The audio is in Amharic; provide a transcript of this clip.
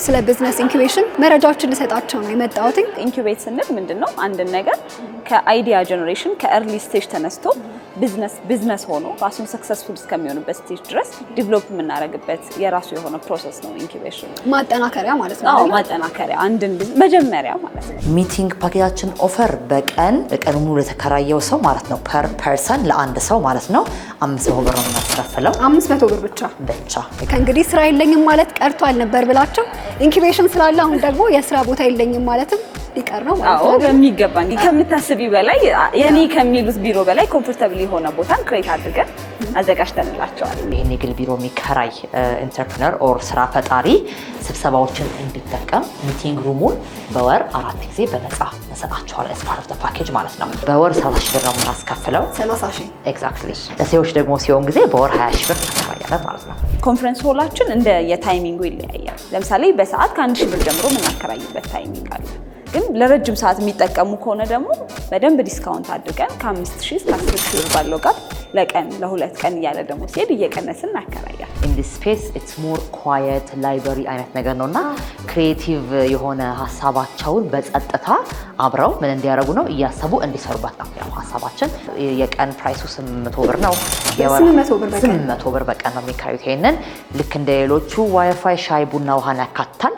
ስለ ቢዝነስ ኢንኩቤሽን መረጃዎችን ልሰጣቸው ነው የመጣሁት። ኢንኩቤት ስንል ምንድነው? አንድ ነገር ከአይዲያ ጀነሬሽን ከኤርሊ ስቴጅ ተነስቶ ቢዝነስ ሆኖ ራሱን ሰክሰስፉል እስከሚሆንበት ስቴጅ ድረስ ዲቨሎፕ የምናደርግበት የራሱ የሆነ ፕሮሰስ ነው ኢንኩቤሽን። ማጠናከሪያ ማለት ነው። አዎ ማጠናከሪያ አንድን መጀመሪያ ማለት ነው። ሚቲንግ ፓኬጃችን ኦፈር በቀን ሙሉ ለተከራየው ሰው ማለት ነው ፐር ፐርሰን ለአንድ ሰው ማለት ነው 500 ብር ነው የምናስከፍለው። 500 ብር ብቻ። ከእንግዲህ ስራ የለኝም ማለት ቀርቷል ነበር ብላችሁ ኢንኩቤሽን ስላለ አሁን ደግሞ የስራ ቦታ የለኝም ማለትም ሊቀር ነው ማለት ነው። አዎ በሚገባ ከምታስቢ በላይ የኔ ከሚሉት ቢሮ በላይ ኮምፎርታብል የሆነ ቦታን ክሬት አድርገን አዘጋጅተንላቸዋል። የንግድ ቢሮ የሚከራይ ኢንተርፕረነር ኦር ስራ ፈጣሪ ስብሰባዎችን እንዲጠቀም ሚቲንግ ሩሙን በወር 4 ጊዜ በነፃ እንሰጣቸዋለን። as part of the package ማለት ነው። በወር 30,000 ብር ነው የምናስከፍለው። 30,000 ኤግዛክትሊ። ለሴዎች ደግሞ ሲሆን ጊዜ በወር 20,000 ብር እናከራያለን ማለት ነው። ኮንፈረንስ ሆላችን እንደ የታይሚንጉ ይለያያል። ለምሳሌ በሰዓት ከ1,000 ብር ጀምሮ የምናከራይበት ታይሚንግ አለ። ግን ለረጅም ሰዓት የሚጠቀሙ ከሆነ ደግሞ በደንብ ዲስካውንት አድርገን ከ5,000 እስከ 10,000 ብር ባለው ጋር ለቀን ለ2 ቀን እያለ ደግሞ ሲሄድ እየቀነስን እናከራያለን። in this space it's more quiet library አይነት ነገር ነውና ክሪኤቲቭ የሆነ ሀሳባቸውን በጸጥታ አብረው ምን እንዲያደርጉ ነው እያሰቡ እንዲሰሩበት ነው ያው ሀሳባችን። የቀን ፕራይሱ 800 ብር ነው። 800 ብር በቀን ነው የሚከራዩት። ይሄንን ልክ እንደ ሌሎቹ ዋይፋይ ሻይ ቡና ውሃን ያካትታል።